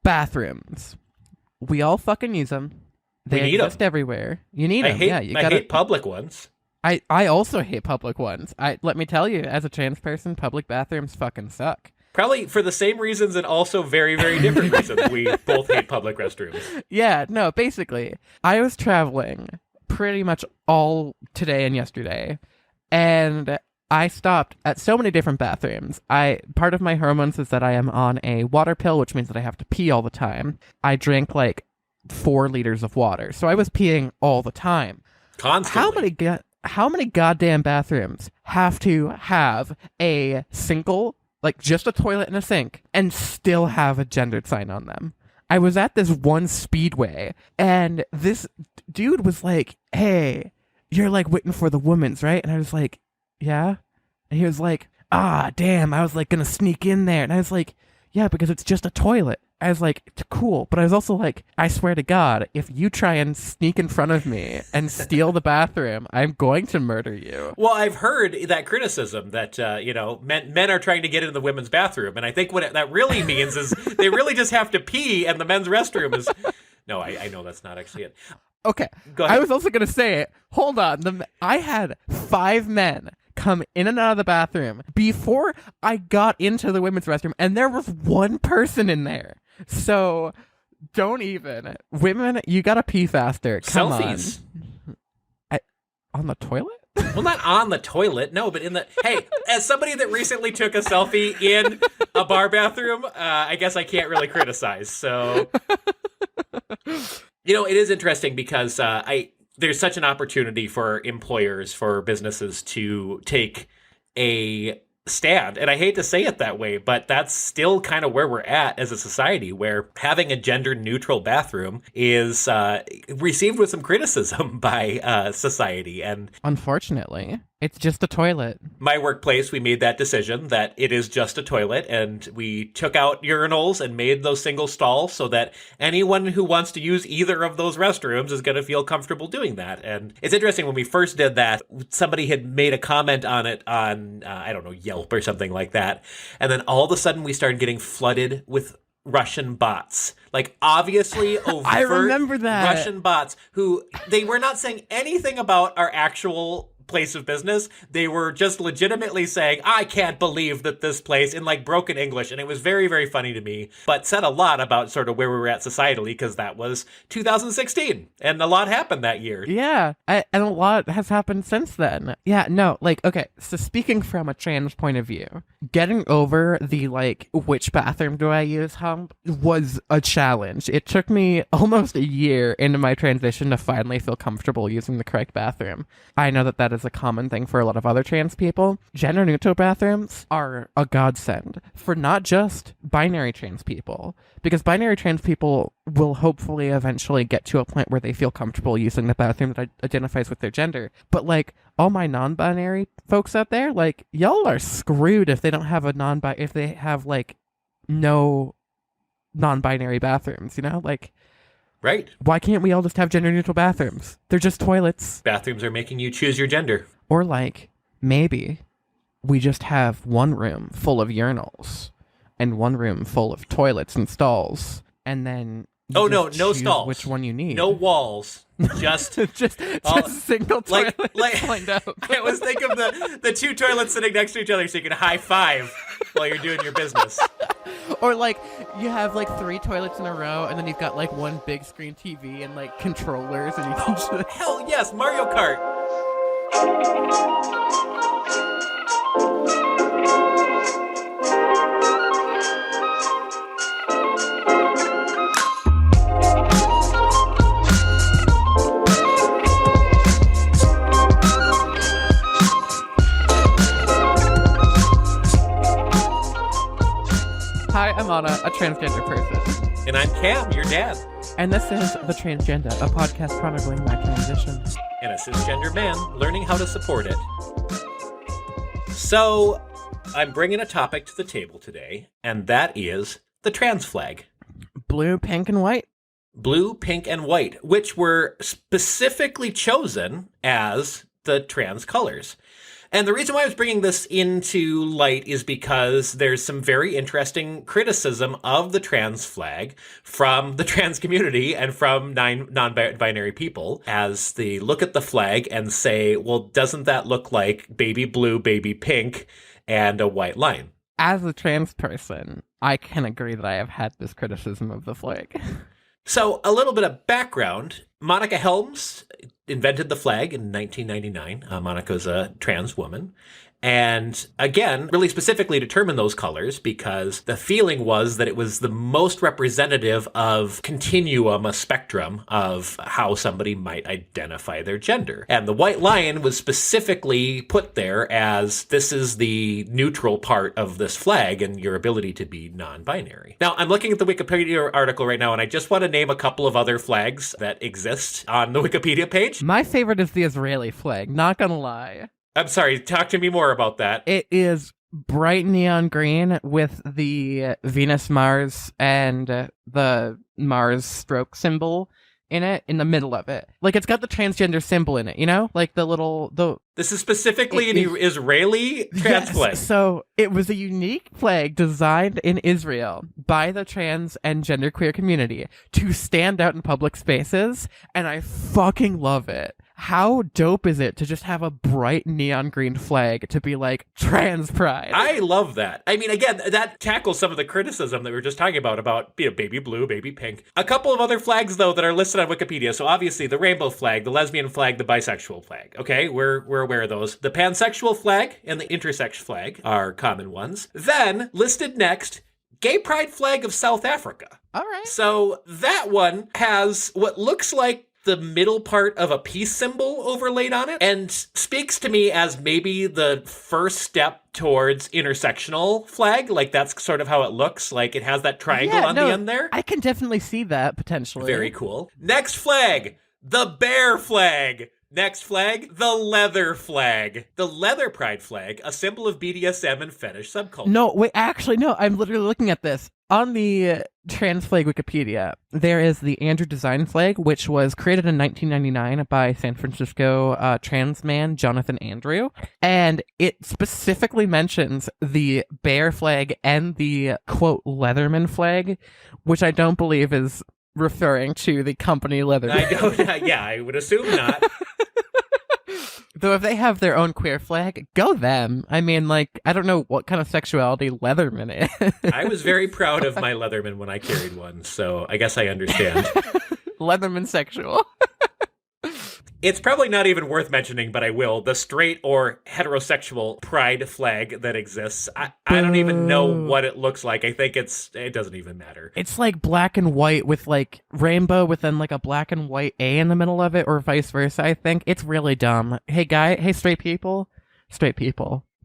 Bathrooms. We all fucking use them. They exist everywhere. You need them. I hate public ones. I also hate public ones. Let me tell you, as a trans person, public bathrooms fucking suck. Probably for the same reasons and also very, very different reasons. We both hate public restrooms. Yeah, no, basically. I was traveling pretty much all today and yesterday, and I stopped at so many different bathrooms. Part of my hormones is that I am on a water pill, which means that I have to pee all the time. I drink like 4 liters of water, so I was peeing all the time. Constantly. How many goddamn bathrooms have to have a single, like just a toilet and a sink, and still have a gendered sign on them? I was at this one Speedway, and this dude was like, "Hey, you're like waiting for the women's, right?" And I was like, "Yeah." And he was like, "Ah, damn, I was like gonna sneak in there." And I was like, "Yeah, because it's just a toilet." I was like, cool. But I was also like, I swear to God, if you try and sneak in front of me and steal the bathroom, I'm going to murder you. Well, I've heard that criticism that, men are trying to get into the women's bathroom. And I think what that really means is they really just have to pee and the men's restroom is... No, I know that's not actually it. Okay. Go ahead. I was also going to say it. Hold on. I had 5 men come in and out of the bathroom before I got into the women's restroom, and there was 1 person in there. So, don't even. Women, you gotta pee faster. Come Selfies. On the toilet? Well, not on the toilet, no, but in the... Hey, as somebody that recently took a selfie in a bar bathroom, I guess I can't really criticize, so... It is interesting because there's such an opportunity for employers, for businesses to take a stand. And I hate to say it that way, but that's still kind of where we're at as a society, where having a gender neutral bathroom is received with some criticism by society. And unfortunately, it's just a toilet. My workplace, we made that decision that it is just a toilet, and we took out urinals and made those single stalls so that anyone who wants to use either of those restrooms is going to feel comfortable doing that. And it's interesting, when we first did that, somebody had made a comment on it on, Yelp or something like that. And then all of a sudden we started getting flooded with Russian bots. Like, obviously overt I remember that. Russian bots who, they were not saying anything about our actual place of business. They were just legitimately saying, I can't believe that this place, in like broken English. And it was very, very funny to me, but said a lot about sort of where we were at societally, because that was 2016 and a lot happened that year. Yeah. And a lot has happened since then. Yeah, no, like, okay. So speaking from a trans point of view, getting over the like, which bathroom do I use hump was a challenge. It took me almost a year into my transition to finally feel comfortable using the correct bathroom. I know that is a common thing for a lot of other trans people. Gender neutral bathrooms are a godsend for not just binary trans people, because binary trans people will hopefully eventually get to a point where they feel comfortable using the bathroom that identifies with their gender. But like, all my non-binary folks out there, like, y'all are screwed if they don't have if they have like no non-binary bathrooms, like, right. Why can't we all just have gender-neutral bathrooms? They're just toilets. Bathrooms are making you choose your gender. Or, like, maybe we just have one room full of urinals and one room full of toilets and stalls, and then no stalls. Which one you need? No walls. Just just single toilets lined up. I always think of the 2 toilets sitting next to each other so you can high five while you're doing your business. Or like you have like 3 toilets in a row, and then you've got like one big screen TV and like controllers, and you can just... Hell yes, Mario Kart. Hi, I'm Anna, a transgender person. And I'm Cam, your dad. And this is The Transgender, a podcast chronicling my transition. And a cisgender man learning how to support it. So, I'm bringing a topic to the table today, and that is the trans flag. Blue, pink, and white? Blue, pink, and white, which were specifically chosen as the trans colors. And the reason why I was bringing this into light is because there's some very interesting criticism of the trans flag from the trans community and from non-binary people as they look at the flag and say, well, doesn't that look like baby blue, baby pink, and a white line? As a trans person, I can agree that I have had this criticism of the flag. So a little bit of background. Monica Helms invented the flag in 1999. Monica's a trans woman. And again, really specifically determined those colors because the feeling was that it was the most representative of continuum, a spectrum of how somebody might identify their gender. And the white line was specifically put there as this is the neutral part of this flag and your ability to be non-binary. Now, I'm looking at the Wikipedia article right now, and I just want to name a couple of other flags that exist on the Wikipedia page. My favorite is the Israeli flag, not gonna lie. I'm sorry, talk to me more about that. It is bright neon green with the Venus, Mars, and the Mars stroke symbol in it, in the middle of it. Like, it's got the transgender symbol in it, you know? Like, This is specifically an Israeli trans flag. So, it was a unique flag designed in Israel by the trans and genderqueer community to stand out in public spaces, and I fucking love it. How dope is it to just have a bright neon green flag to be like trans pride? I love that. I mean, again, that tackles some of the criticism that we were just talking about baby blue, baby pink. A couple of other flags, though, that are listed on Wikipedia. So obviously the rainbow flag, the lesbian flag, the bisexual flag. Okay, we're aware of those. The pansexual flag and the intersex flag are common ones. Then, listed next, gay pride flag of South Africa. All right. So that one has what looks like the middle part of a peace symbol overlaid on it and speaks to me as maybe the first step towards intersectional flag. Like, that's sort of how it looks. Like, it has that triangle on the end there. I can definitely see that potentially. Very cool. Next flag, the bear flag. Next flag, the leather flag. The leather pride flag, a symbol of BDSM and fetish subculture. No, wait, actually, no, I'm literally looking at this. On the trans flag Wikipedia, there is the Andrew Design flag, which was created in 1999 by San Francisco trans man Jonathan Andrew. And it specifically mentions the bear flag and the, quote, Leatherman flag, which I don't believe is referring to the company Leatherman. I would assume not. Though if they have their own queer flag, go them. I mean, like, I don't know what kind of sexuality Leatherman is. I was very proud of my Leatherman when I carried one, so I guess I understand. Leatherman sexual. It's probably not even worth mentioning, but I will. The straight or heterosexual pride flag that exists. I don't even know what it looks like. I think it doesn't even matter. It's like black and white with like rainbow with then like a black and white A in the middle of it, or vice versa, I think. It's really dumb. Hey straight people,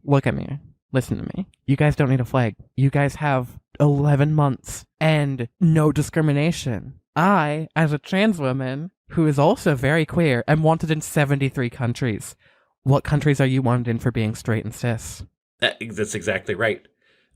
look at me. Listen to me. You guys don't need a flag. You guys have 11 months and no discrimination. I, as a trans woman who is also very queer, am wanted in 73 countries. What countries are you wanted in for being straight and cis? That's exactly right.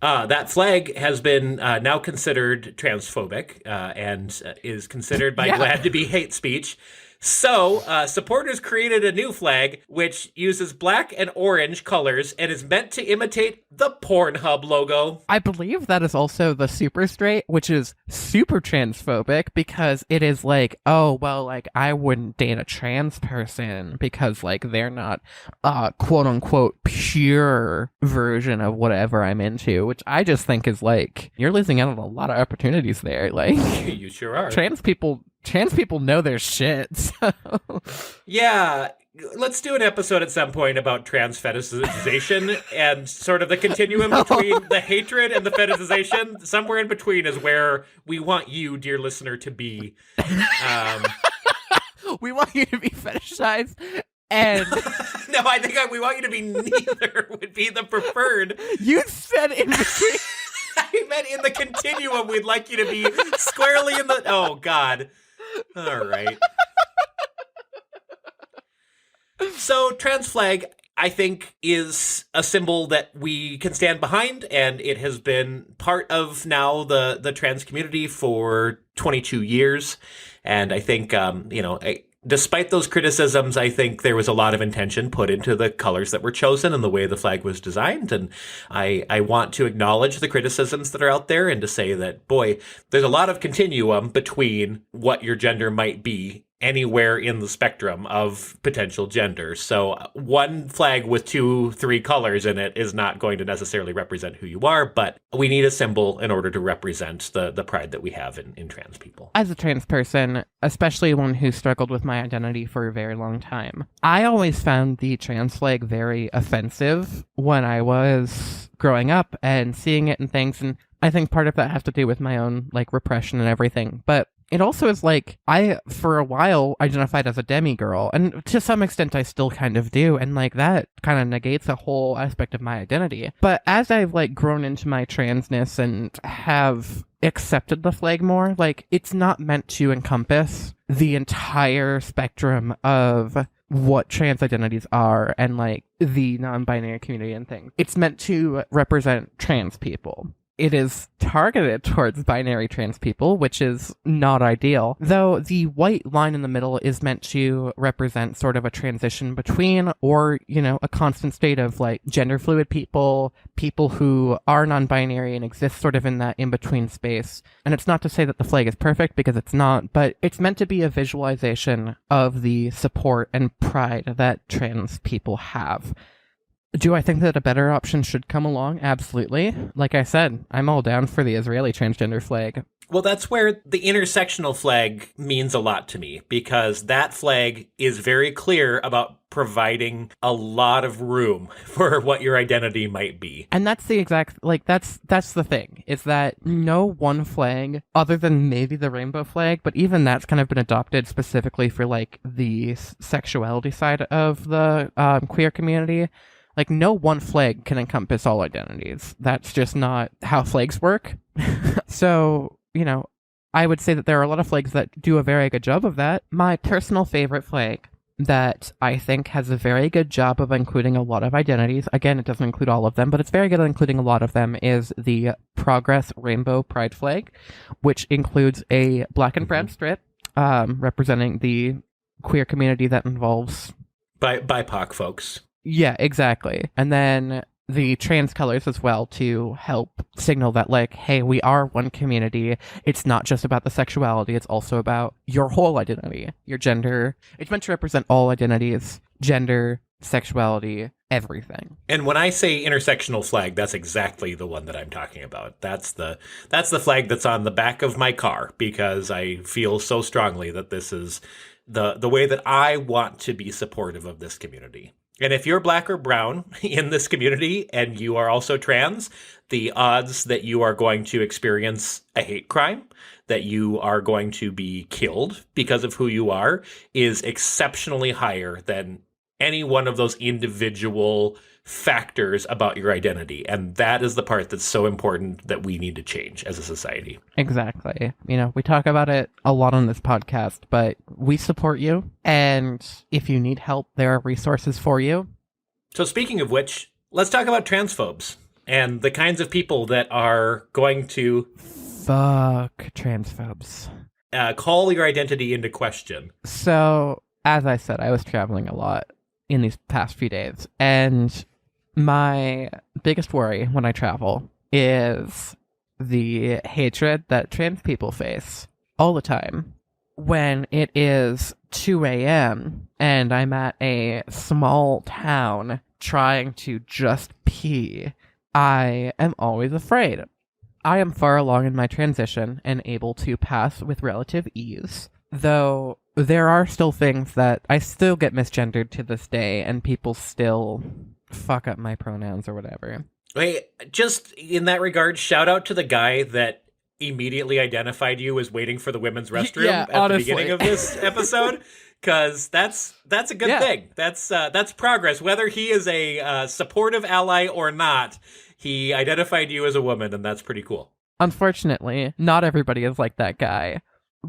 That flag has been now considered transphobic and is considered by GLAAD to be hate speech. So, supporters created a new flag which uses black and orange colors and is meant to imitate the Pornhub logo. I believe that is also the super straight, which is super transphobic because it is like, oh, well, like, I wouldn't date a trans person because, like, they're not quote unquote pure version of whatever I'm into, which I just think is like, you're losing out on a lot of opportunities there. Like, you sure are. Trans people know their shit, so. Yeah, let's do an episode at some point about trans fetishization and sort of the continuum between the hatred and the fetishization. Somewhere in between is where we want you, dear listener, to be. We want you to be fetishized and... No, I think we want you to be neither would be the preferred. You said in between. I meant in the continuum we'd like you to be squarely in the... Oh, God. All right. So, trans flag, I think, is a symbol that we can stand behind, and it has been part of now the trans community for 22 years. And I think, despite those criticisms, I think there was a lot of intention put into the colors that were chosen and the way the flag was designed. And I want to acknowledge the criticisms that are out there and to say that, boy, there's a lot of continuum between what your gender might be anywhere in the spectrum of potential genders. So one flag with 2-3 colors in it is not going to necessarily represent who you are, but we need a symbol in order to represent the pride that we have in trans people. As a trans person, especially one who struggled with my identity for a very long time, I always found the trans flag very offensive when I was growing up and seeing it and things, and I think part of that has to do with my own, like, repression and everything, but it also is like, I, for a while, identified as a demigirl, and to some extent I still kind of do, and like that kind of negates a whole aspect of my identity. But as I've like grown into my transness and have accepted the flag more, like, it's not meant to encompass the entire spectrum of what trans identities are and like the non-binary community and things. It's meant to represent trans people. It is targeted towards binary trans people, which is not ideal, though the white line in the middle is meant to represent sort of a transition between, or, you know, a constant state of like gender fluid people, people who are non-binary and exist sort of in that in-between space. And it's not to say that the flag is perfect, because it's not, but it's meant to be a visualization of the support and pride that trans people have. Do I think that a better option should come along? Absolutely. Like I said, I'm all down for the Israeli transgender flag. Well, that's where the intersectional flag means a lot to me, because that flag is very clear about providing a lot of room for what your identity might be. And that's the exact, like, that's the thing, is that no one flag, other than maybe the rainbow flag, but even that's kind of been adopted specifically for, like, the sexuality side of the queer community. Like, no one flag can encompass all identities. That's just not how flags work. So, you know, I would say that there are a lot of flags that do a very good job of that. My personal favorite flag that I think has a very good job of including a lot of identities, again, it doesn't include all of them, but it's very good at including a lot of them, is the Progress Rainbow Pride flag, which includes a black and brown strip representing the queer community that involves BIPOC folks. Yeah, exactly. And then the trans colors as well, to help signal that, like, hey, we are one community. It's not just about the sexuality, it's also about your whole identity, your gender. It's meant to represent all identities, gender, sexuality, everything. And when I say intersectional flag, that's exactly the one that I'm talking about. That's the flag that's on the back of my car, because I feel so strongly that this is the way that I want to be supportive of this community. And if you're black or brown in this community and you are also trans, the odds that you are going to experience a hate crime, that you are going to be killed because of who you are, is exceptionally higher than any one of those individual factors about your identity. And that is the part that's so important that we need to change as a society. Exactly. You know, we talk about it a lot on this podcast, but we support you. And if you need help, there are resources for you. So speaking of which, let's talk about transphobes and the kinds of people that are going to fuck transphobes. Call your identity into question. So, as I said, I was traveling a lot in these past few days, and my biggest worry when I travel is the hatred that trans people face all the time. When it is 2 a.m. and I'm at a small town trying to just pee, I am always afraid. I am far along in my transition and able to pass with relative ease, though there are still things that I still get misgendered to this day, and people still fuck up my pronouns or whatever. Wait, just in that regard, shout out to the guy that immediately identified you as waiting for the women's restroom at honestly. The beginning of this episode, because that's a good thing. That's progress. Whether he is a supportive ally or not, he identified you as a woman, and that's pretty cool. Unfortunately, not everybody is like that guy.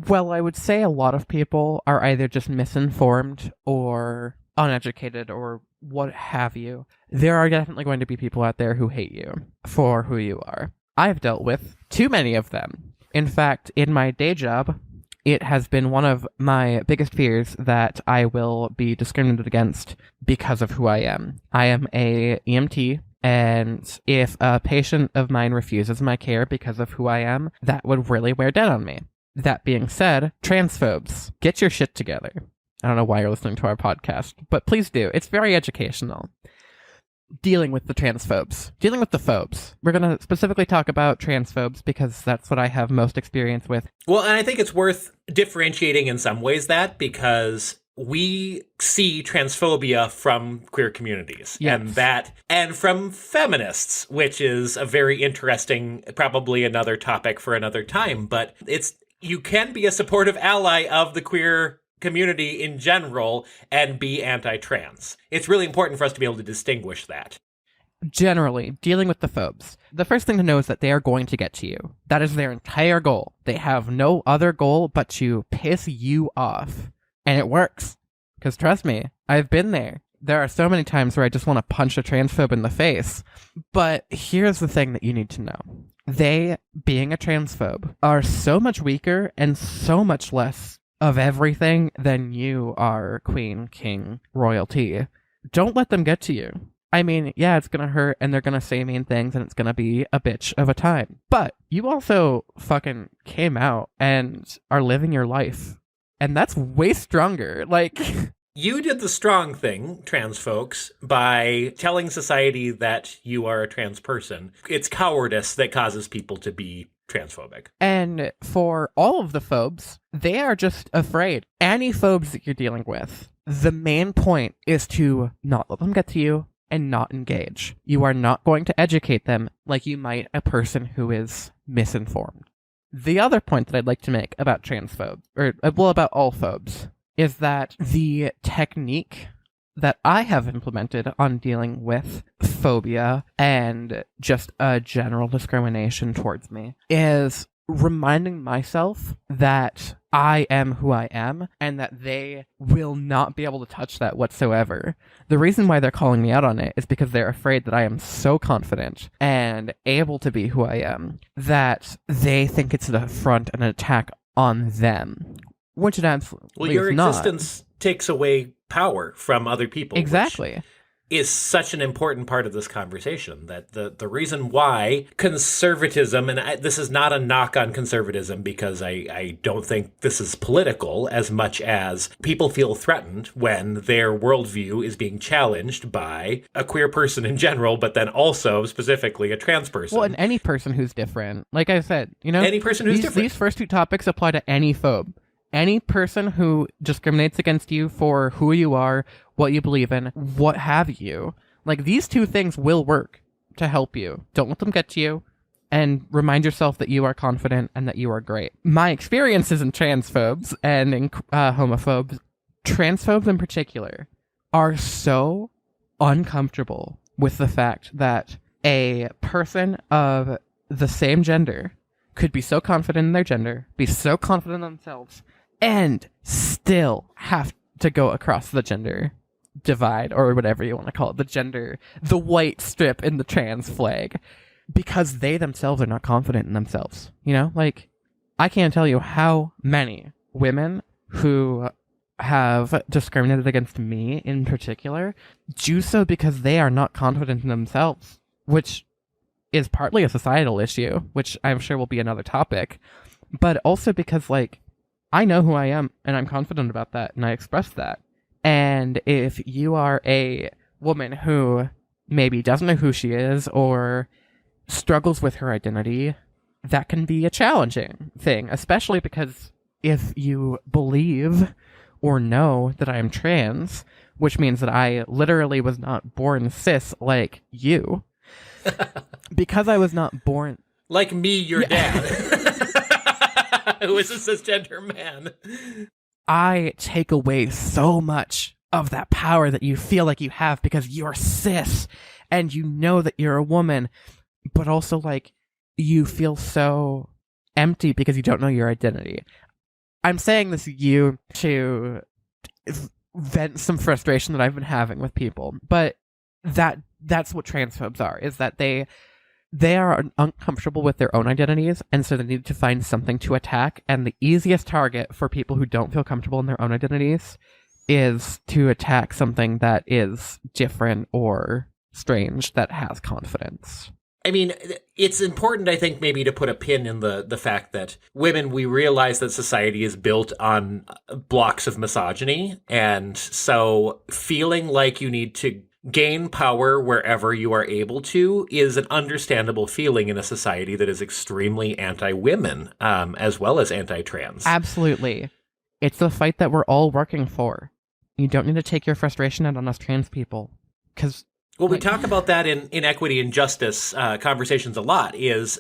Well, I would say a lot of people are either just misinformed or uneducated or what have you. There are definitely going to be people out there who hate you for who you are. I've dealt with too many of them. In fact, in my day job, it has been one of my biggest fears that I will be discriminated against because of who I am. I am a EMT, and if a patient of mine refuses my care because of who I am, that would really wear down on me. That being said, transphobes, get your shit together. I don't know why you're listening to our podcast, but please do. It's very educational. Dealing with the transphobes. Dealing with the phobes. We're going to specifically talk about transphobes because that's what I have most experience with. Well, and I think it's worth differentiating in some ways that because we see transphobia from queer communities, yes. and from feminists, which is a very interesting, probably another topic for another time, but you can be a supportive ally of the queer community in general and be anti-trans. It's really important for us to be able to distinguish that. Generally, dealing with the phobes, the first thing to know is that they are going to get to you. That is their entire goal. They have no other goal but to piss you off. And it works. Because trust me, I've been there. There are so many times where I just want to punch a transphobe in the face. But here's the thing that you need to know. They, being a transphobe, are so much weaker and so much less of everything than you are, queen, king, royalty. Don't let them get to you. I mean, yeah, it's gonna hurt, and they're gonna say mean things, and it's gonna be a bitch of a time. But you also fucking came out and are living your life. And that's way stronger. Like... You did the strong thing, trans folks, by telling society that you are a trans person. It's cowardice that causes people to be transphobic. And for all of the phobes, they are just afraid. Any phobes that you're dealing with, the main point is to not let them get to you and not engage. You are not going to educate them like you might a person who is misinformed. The other point that I'd like to make about transphobes, about all phobes, is that the technique that I have implemented on dealing with phobia and just a general discrimination towards me is reminding myself that I am who I am and that they will not be able to touch that whatsoever. The reason why they're calling me out on it is because they're afraid that I am so confident and able to be who I am that they think it's an affront and an attack on them, which it absolutely your is not. existence takes away power from other people. Exactly. Is such an important part of this conversation that the reason why conservatism, and this is not a knock on conservatism because I don't think this is political as much as people feel threatened when their worldview is being challenged by a queer person in general, but then also specifically a trans person. Well, and any person who's different. Like I said, any person who's different. These first two topics apply to any phobe. Any person who discriminates against you for who you are, what you believe in, what have you. Like, these two things will work to help you. Don't let them get to you, and remind yourself that you are confident and that you are great. My experiences in transphobes and in homophobes, transphobes in particular, are so uncomfortable with the fact that a person of the same gender could be so confident in their gender, be so confident in themselves, and still have to go across the gender divide, or whatever you want to call it, the white strip in the trans flag, because they themselves are not confident in themselves. Like, I can't tell you how many women who have discriminated against me in particular do so because they are not confident in themselves, which is partly a societal issue, which I'm sure will be another topic, but also because, like, I know who I am, and I'm confident about that, and I express that. And if you are a woman who maybe doesn't know who she is, or struggles with her identity, that can be a challenging thing, especially because if you believe or know that I am trans, which means that I literally was not born cis like you, because I was not born... Like me, your dad. Who is a cisgender man. I take away so much of that power that you feel like you have because you're cis and you know that you're a woman, but also, like, you feel so empty because you don't know your identity. I'm saying this to you to vent some frustration that I've been having with people, but that's what transphobes are, is that they they are uncomfortable with their own identities, and so they need to find something to attack. And the easiest target for people who don't feel comfortable in their own identities is to attack something that is different or strange that has confidence. I mean, it's important, I think, maybe to put a pin in the fact that women, we realize that society is built on blocks of misogyny. And so feeling like you need to gain power wherever you are able to is an understandable feeling in a society that is extremely anti-women, as well as anti-trans. Absolutely. It's the fight that we're all working for. You don't need to take your frustration out on us trans people. Because... Well, we talk about that in equity and justice conversations a lot, is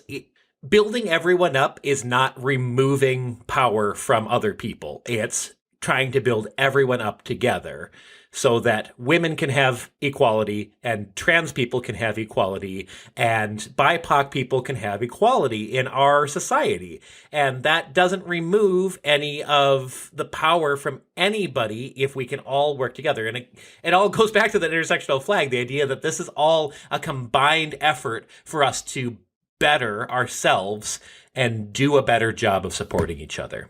building everyone up is not removing power from other people. It's trying to build everyone up together so that women can have equality and trans people can have equality and BIPOC people can have equality in our society. And that doesn't remove any of the power from anybody if we can all work together. And it all goes back to the intersectional flag, the idea that this is all a combined effort for us to better ourselves and do a better job of supporting each other.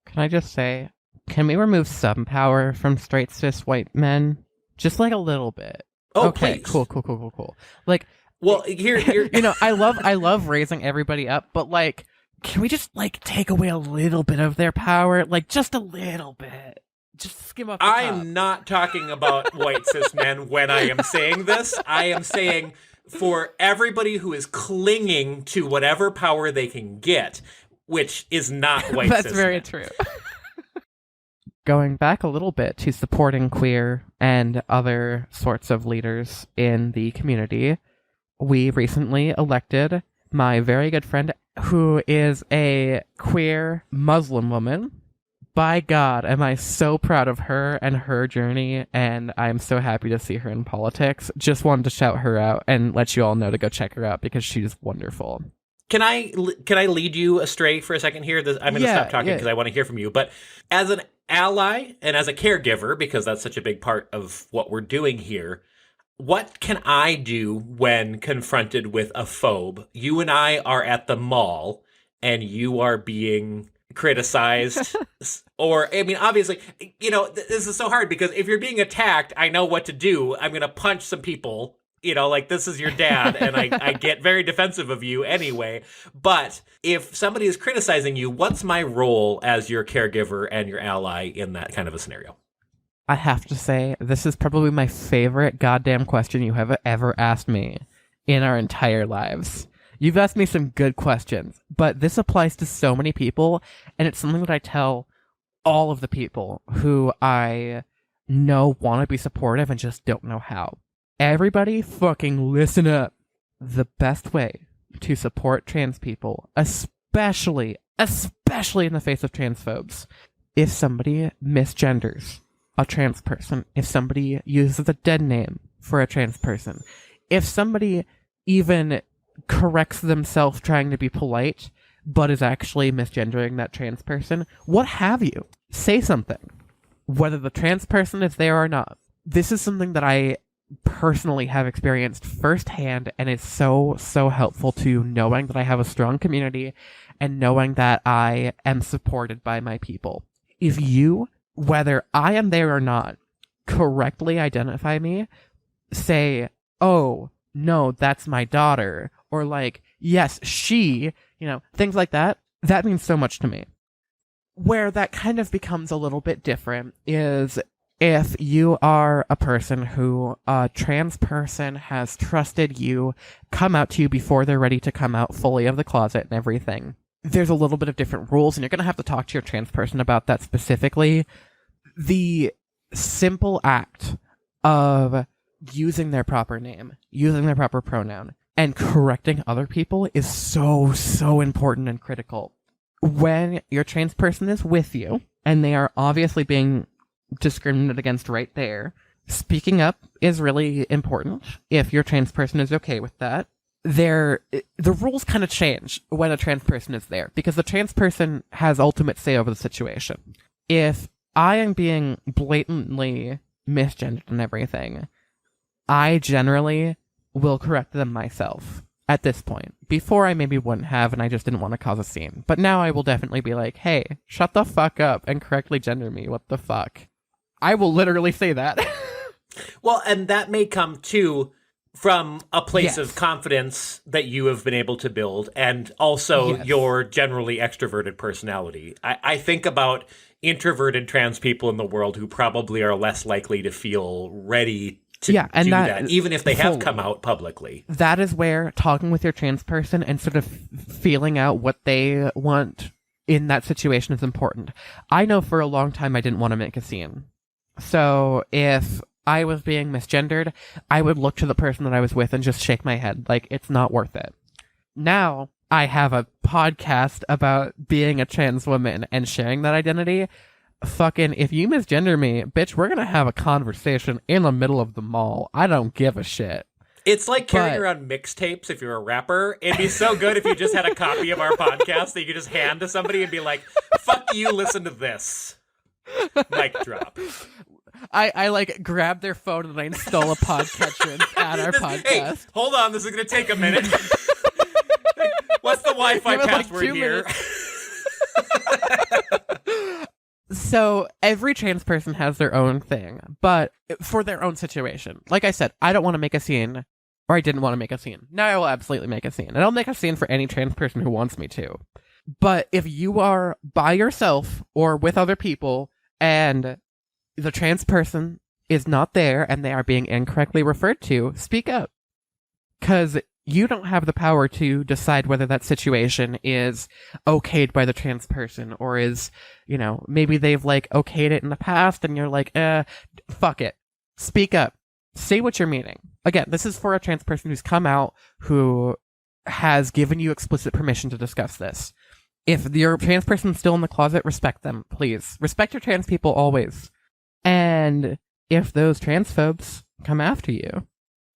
Can I just say, can we remove some power from straight cis white men? Just like a little bit. Oh, okay, please. Cool. Like, well, here, you know, I love raising everybody up, but like, can we just like take away a little bit of their power? Like, just a little bit. Just skim off the top. I'm not talking about white cis men when I am saying this. I am saying for everybody who is clinging to whatever power they can get, which is not white cis men. That's very true. Going back a little bit to supporting queer and other sorts of leaders in the community, we recently elected my very good friend who is a queer Muslim woman. By God, am I so proud of her and her journey, and I'm so happy to see her in politics. Just wanted to shout her out and let you all know to go check her out because she's wonderful. Can I lead you astray for a second here? I'm going to stop talking because I want to hear from you. But as an ally and as a caregiver, because that's such a big part of what we're doing here, what can I do when confronted with a phobe? You and I are at the mall and you are being criticized. Or, I mean, obviously, you know, this is so hard because if you're being attacked, I know what to do. I'm going to punch some people. You know, like, this is your dad, and I get very defensive of you anyway. But if somebody is criticizing you, what's my role as your caregiver and your ally in that kind of a scenario? I have to say, this is probably my favorite goddamn question you have ever asked me in our entire lives. You've asked me some good questions, but this applies to so many people, and it's something that I tell all of the people who I know want to be supportive and just don't know how. Everybody fucking listen up. The best way to support trans people, especially in the face of transphobes, if somebody misgenders a trans person, if somebody uses a dead name for a trans person, if somebody even corrects themselves trying to be polite, but is actually misgendering that trans person, what have you? Say something. Whether the trans person is there or not. This is something that I personally have experienced firsthand, and it's so helpful to knowing that I have a strong community and knowing that I am supported by my people. If you, whether I am there or not, correctly identify me, say, oh, no, that's my daughter, or like, yes, she, you know, things like that, that means so much to me. Where that kind of becomes a little bit different is if you are a person who a trans person has trusted you, come out to you before they're ready to come out fully of the closet and everything. There's a little bit of different rules, and you're going to have to talk to your trans person about that specifically. The simple act of using their proper name, using their proper pronoun, and correcting other people is so important and critical. When your trans person is with you, and they are obviously being discriminated against right there, speaking up is really important if your trans person is okay with that. The rules kind of change when a trans person is there, because the trans person has ultimate say over the situation. If I am being blatantly misgendered and everything, I generally will correct them myself. at this point. Before, I maybe wouldn't have, and I just didn't want to cause a scene. But now I will definitely be like, hey, shut the fuck up and correctly gender me. What the fuck? I will literally say that. Well, and that may come, too, from a place Yes. of confidence that you have been able to build, and also Yes. your generally extroverted personality. I think about introverted trans people in the world who probably are less likely to feel ready to Yeah, and do that- that, even if they have fully. come out publicly. That is where talking with your trans person and sort of feeling out what they want in that situation is important. I know for a long time I didn't want to make a scene. So if I was being misgendered, I would look to the person that I was with and just shake my head like it's not worth it. Now I have a podcast about being a trans woman and sharing that identity. Fucking, if you misgender me, bitch, we're gonna have a conversation in the middle of the mall. I don't give a shit. It's like carrying But- around mixtapes if you're a rapper. It'd be so good if you just had a copy of our podcast that you could just hand to somebody and be like, fuck you, listen to this. Mic drop. I like grab their phone and I install a podcatcher and add our podcast. Hey, hold on, this is going to take a minute. What's the Wi-Fi Give it, like, password 2 here? So every trans person has their own thing, but for their own situation. Like I said, I don't want to make a scene, or I didn't want to make a scene. Now I will absolutely make a scene. And I'll make a scene for any trans person who wants me to. But if you are by yourself or with other people and the trans person is not there and they are being incorrectly referred to, speak up. Because you don't have the power to decide whether that situation is okayed by the trans person or is, you know, maybe they've like okayed it in the past and you're like, fuck it. Speak up. Say what you're meaning. Again, this is for a trans person who's come out, who has given you explicit permission to discuss this. If your trans person's still in the closet, respect them, please. Respect your trans people always. And if those transphobes come after you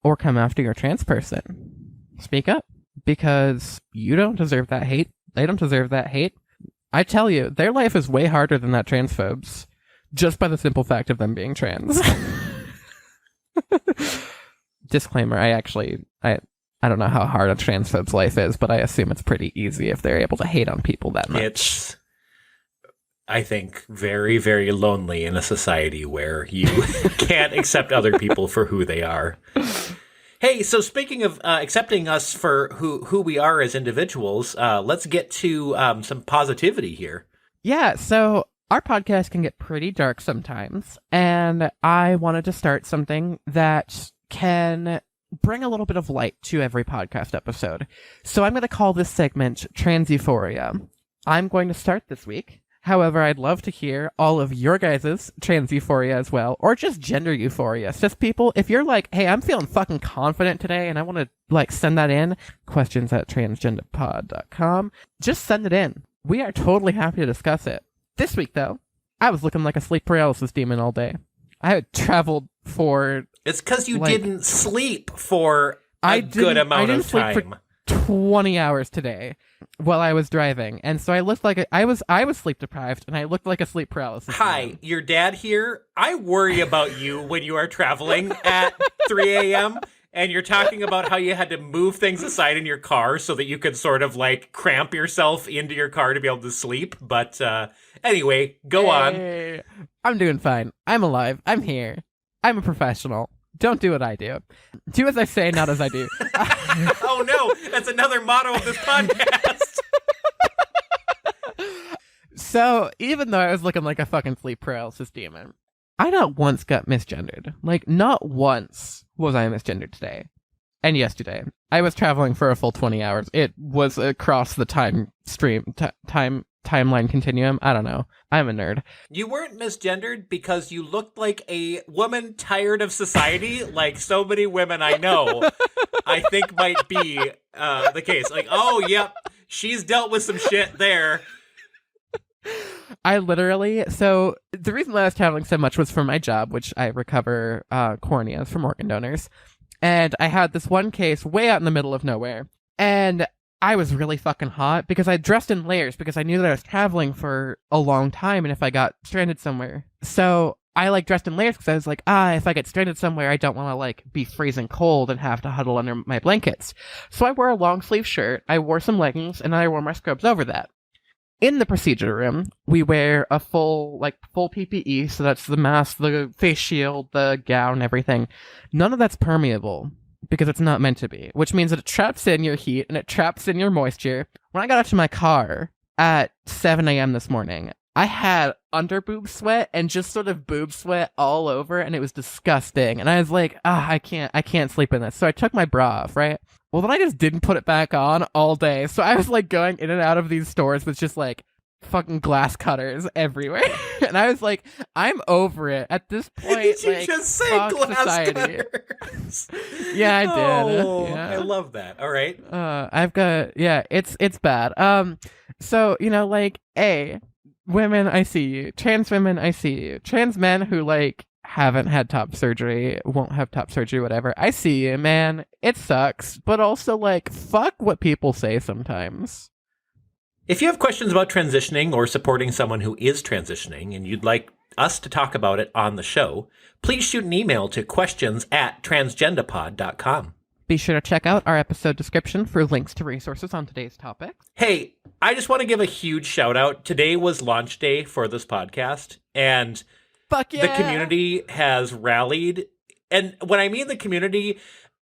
or come after your trans person, speak up, because you don't deserve that hate. They don't deserve that hate. I tell you, their life is way harder than that transphobes, just by the simple fact of them being trans. Disclaimer, I don't know how hard a transphobe's life is, but I assume it's pretty easy if they're able to hate on people that much. It's, I think, very, very lonely in a society where you can't accept other people for who they are. Hey, so speaking of accepting us for who we are as individuals, let's get to some positivity here. Yeah, so our podcast can get pretty dark sometimes, and I wanted to start something that can bring a little bit of light to every podcast episode. So I'm going to call this segment Trans Euphoria. I'm going to start this week. However, I'd love to hear all of your guys' trans euphoria as well, or just gender euphoria. It's just people, if you're like, hey, I'm feeling fucking confident today and I want to like send that in, questions@transgenderpod.com. Just send it in. We are totally happy to discuss it. This week, though, I was looking like a sleep paralysis demon all day. I had traveled for... It's because you like, didn't sleep for a good amount of time. Sleep for 20 hours today while I was driving, and so I looked like I was sleep deprived, and I looked like a sleep paralysis. Hi, demon. your dad here. I worry about you when you are traveling at 3 a.m. and you're talking about how you had to move things aside in your car so that you could sort of like cramp yourself into your car to be able to sleep. But anyway, go on. Hey, I'm doing fine. I'm alive. I'm here. I'm a professional. Don't do what I do. Do as I say, not as I do. Oh no, that's another motto of this podcast. So, even though I was looking like a fucking sleep paralysis demon, I not once got misgendered. Like, not once was I misgendered today. And yesterday. I was traveling for a full 20 hours. It was across the timeline continuum. I don't know. I'm a nerd. You weren't misgendered because you looked like a woman tired of society, like so many women I know, I think might be the case. Like, oh, yep, she's dealt with some shit there. I literally, so the reason that I was traveling so much was for my job, which I recover corneas from organ donors. And I had this one case way out in the middle of nowhere. And I was really fucking hot because I dressed in layers because I knew that I was traveling for a long time and if I got stranded somewhere. So I like dressed in layers because I was like, if I get stranded somewhere, I don't want to like be freezing cold and have to huddle under my blankets. So I wore a long sleeve shirt, I wore some leggings, and then I wore my scrubs over that. In the procedure room, we wear a full PPE, so that's the mask, the face shield, the gown, everything. None of that's permeable because it's not meant to be, which means that it traps in your heat and it traps in your moisture. When I got out to my car at 7 a.m. this morning, I had under boob sweat and just sort of boob sweat all over, and it was disgusting. And I was like, I can't sleep in this. So I took my bra off, right? Well, then I just didn't put it back on all day. So I was like going in and out of these stores with just like fucking glass cutters everywhere. And I was like, I'm over it. At this point, did you like, just say fuck glass society. cutters? Yeah, I did. Oh, Yeah. I love that. All right. It's bad. So, like, women, I see you. Trans women, I see you. Trans men who, like, haven't had top surgery, won't have top surgery, whatever. I see you, man. It sucks. But also, like, fuck what people say sometimes. If you have questions about transitioning or supporting someone who is transitioning and you'd like us to talk about it on the show, please shoot an email to questions@transgendapod.com. Be sure to check out our episode description for links to resources on today's topic. Hey, I just want to give a huge shout out. Today was launch day for this podcast, and fuck yeah, the community has rallied. And when I mean the community,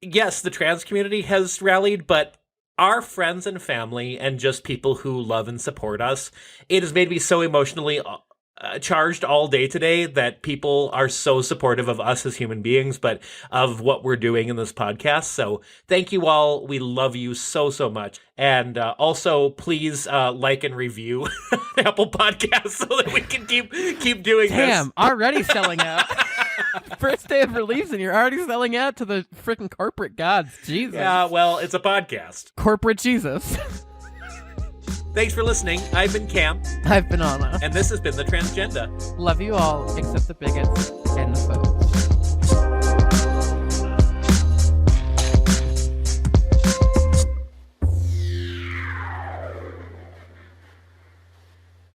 yes, the trans community has rallied, but our friends and family and just people who love and support us, it has made me so emotionally charged all day today that people are so supportive of us as human beings, but of what we're doing in this podcast. So thank you all. We love you so, so much. And also, please like and review Apple Podcasts so that we can keep doing this. Damn, already selling out. First day of release and you're already selling out to the freaking corporate gods. Jesus. Yeah, well, it's a podcast. Corporate Jesus. Thanks for listening. I've been Cam. I've been Anna. And this has been The Transgenda. Love you all, except the bigots and the phobes.